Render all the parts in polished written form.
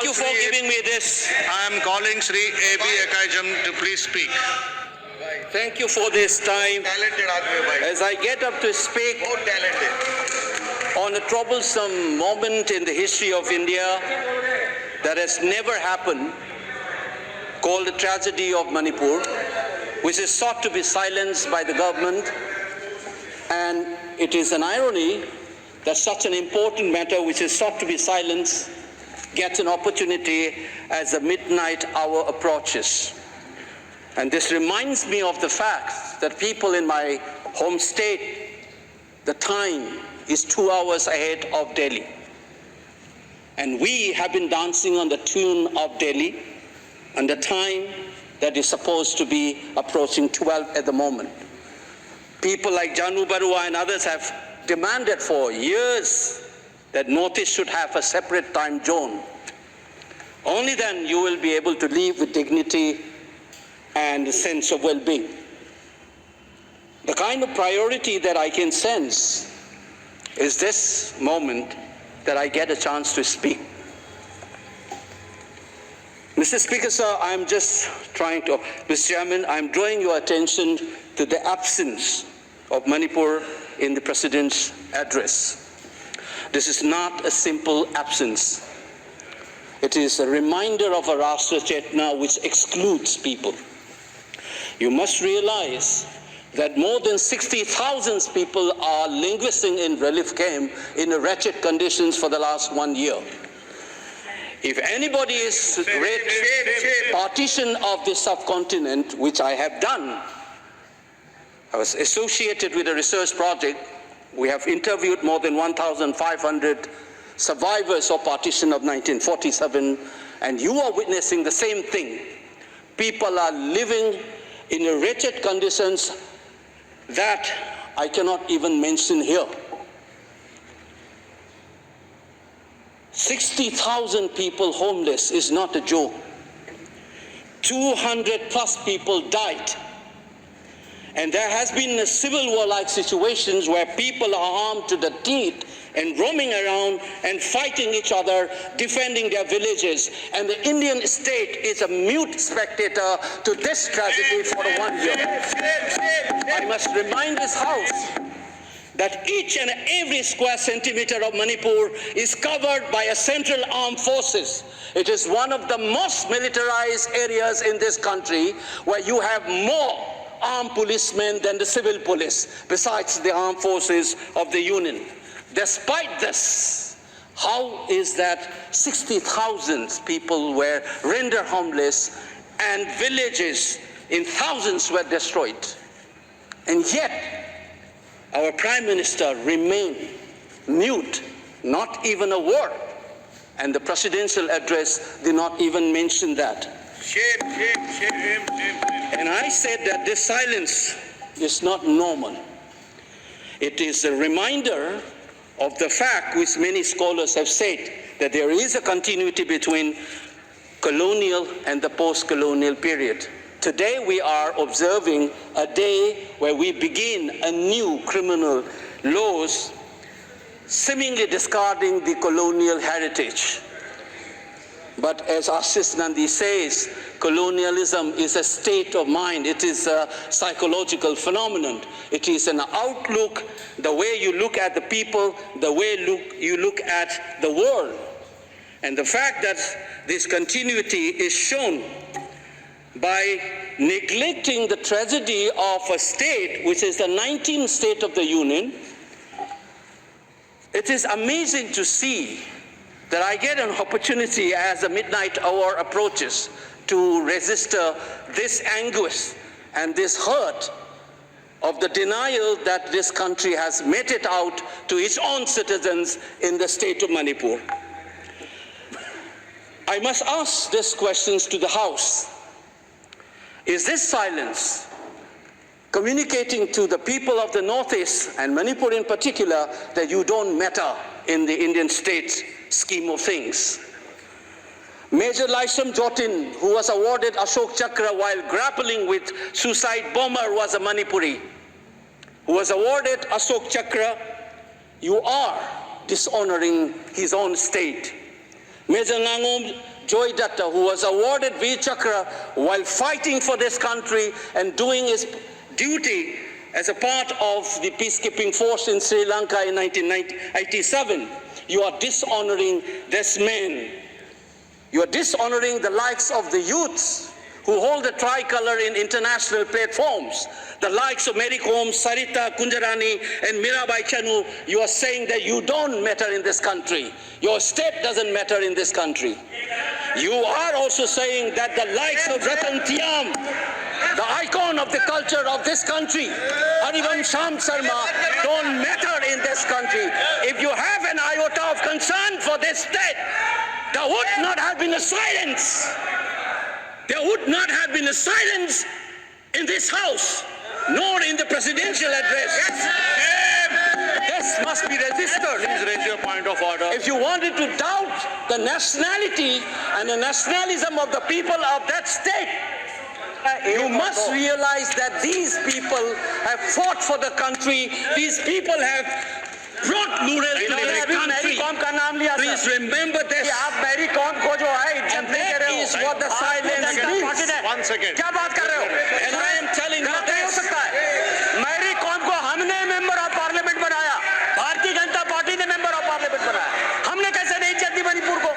you for giving me this. I am calling Sri A.B. Ekajam to please speak. Thank you for this time. As I get up to speak on a troublesome moment in the history of India that has never happened, called the tragedy of Manipur, which is sought to be silenced by the government. And it is an irony that such an important matter which is sought to be silenced gets an opportunity as the midnight hour approaches. And this reminds me of the fact that people in my home state, the time is 2 hours ahead of Delhi. And we have been dancing on the tune of Delhi and the time that is supposed to be approaching 12 at the moment. People like Janu Barua and others have demanded for years that Northeast should have a separate time zone. Only then you will be able to live with dignity and a sense of well-being. The kind of priority that I can sense is this moment that I get a chance to speak. Mr. Speaker, sir, I'm just Mr. Chairman, I'm drawing your attention to the absence of Manipur in the President's address. This is not a simple absence. It is a reminder of a Rashtra Chetna which excludes people. You must realize that more than 60,000 people are languishing in relief camp in wretched conditions for the last 1 year. If anybody is read partition of the subcontinent, which I have done, I was associated with a research project. We have interviewed more than 1,500 survivors of partition of 1947, and you are witnessing the same thing. People are living in wretched conditions that I cannot even mention here. 60,000 people homeless is not a joke. 200 plus people died. And there has been a civil war-like situations where people are armed to the teeth and roaming around and fighting each other, defending their villages. And the Indian state is a mute spectator to this tragedy for 1 year. I must remind this House that each and every square centimeter of Manipur is covered by a central armed forces. It is one of the most militarized areas in this country where you have more armed policemen than the civil police, besides the armed forces of the Union. Despite this, how is that 60,000 people were rendered homeless and villages in thousands were destroyed? And yet, our Prime Minister remained mute, not even a word. And the presidential address did not even mention that. Shame. And I said that this silence is not normal. It is a reminder of the fact which many scholars have said, that there is a continuity between colonial and the post-colonial period. Today we are observing a day where we begin a new criminal laws, seemingly discarding the colonial heritage. But as Ashish Nandi says, colonialism is a state of mind. It is a psychological phenomenon. It is an outlook, the way you look at the people, the way you look at the world. And the fact that this continuity is shown by neglecting the tragedy of a state, which is the 19th state of the Union. It is amazing to see that I get an opportunity as the midnight hour approaches to register this anguish and this hurt of the denial that this country has meted out to its own citizens in the state of Manipur. I must ask these questions to the House. Is this silence communicating to the people of the Northeast and Manipur in particular that you don't matter in the Indian state scheme of things? Major Laisam Jotin, who was awarded Ashok Chakra while grappling with suicide bomber, was a Manipuri, who was awarded Ashok Chakra. You are dishonoring his own state. Major Ngangom Joy Datta, who was awarded Veer Chakra while fighting for this country and doing his duty as a part of the peacekeeping force in Sri Lanka in 1987. You are dishonoring this man. You are dishonoring the likes of the youths who hold the tricolor in international platforms. The likes of Mary Kom, Sarita Kunjarani, and Mirabai Chanu. You are saying that you don't matter in this country. Your state doesn't matter in this country. You are also saying that the likes of Ratan Tiam, the icon of the culture of this country, Harivansh Sham Sarma, don't matter in this country. If you have an iota of concern for this state, there would not have been a silence. There would not have been a silence in this house, nor in the presidential address. This must be registered. Please raise your point of order. If you wanted to doubt the nationality and the nationalism of the people of that state, you must realize that these people have fought for the country. These people have brought mural to the country. Please remember this. And that is what the silence means. 1 second. And I am telling you this. Mary Kom को हमने member of parliament बनाया, Bharatiya Janata party ने member of parliament बनाया। हमने कैसे नहीं इज्जत दी मणिपुर को?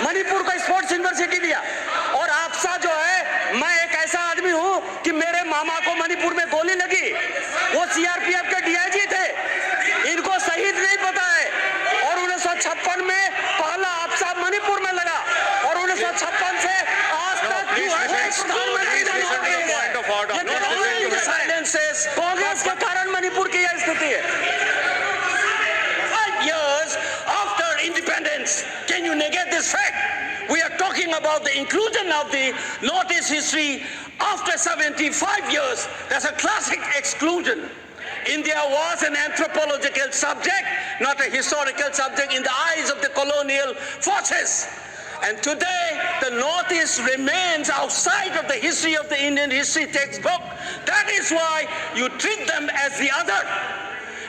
मणिपुर को स्पोर्ट्स यूनिवर्सिटी दिया। और आपसा जो है, मैं एक ऐसा आदमी हूं कि मेरे मामा को मणिपुर में गोली लगी, वो सीआरपीएफ के डीआईजी थे, इनको शहीद नहीं पता है। और 1956 में पहला आपसा मणिपुर में लगा, और 1956 से आज तक कांग्रेस के कारण मणिपुर की यह स्थिति है। 5 years after independence, can you negate this fact? We are talking about the inclusion of the Northeast history after 75 years. That's a classic exclusion. India was an anthropological subject, not a historical subject in the eyes of the colonial forces. And today, the Northeast remains outside of the history of the Indian history textbook. That is why you treat them as the other.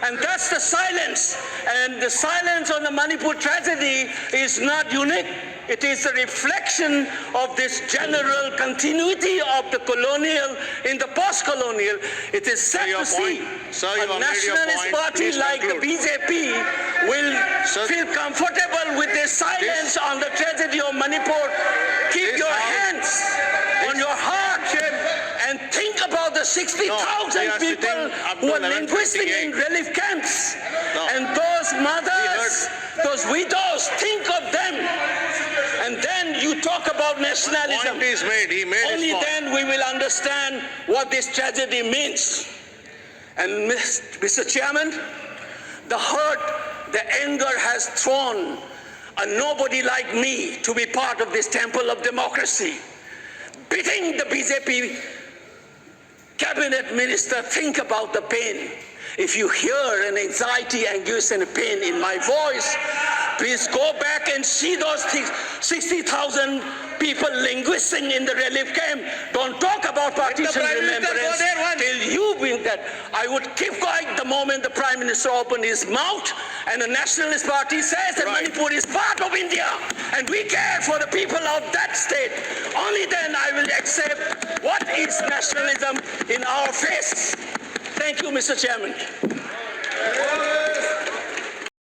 And that's the silence. And the silence on the Manipur tragedy is not unique. It is a reflection of this general continuity of the colonial in the post-colonial. It is sad to see a nationalist party like the BJP will feel comfortable with this silence on the tragedy of Manipur. Keep your hands on your heart and think about the 60,000 people who are linguistic in relief camps. And those mothers, those widows, think of them. And then you talk about nationalism. Point is made. He made Only his point. then we will understand what this tragedy means. And Mr. Chairman, the hurt, the anger has thrown a nobody like me to be part of this temple of democracy. Beating the BJP cabinet minister, think about the pain. If you hear an anxiety, anguish, and pain in my voice, please go back and see those 60,000 people linguisting in the relief camp. Don't talk about partition remembrance till you bring that. I would keep quiet the moment the Prime Minister opened his mouth and the Nationalist Party says that Manipur is part of India and we care for the people of that state. Only then I will accept what is nationalism in our face. Thank you, Mr. Chairman.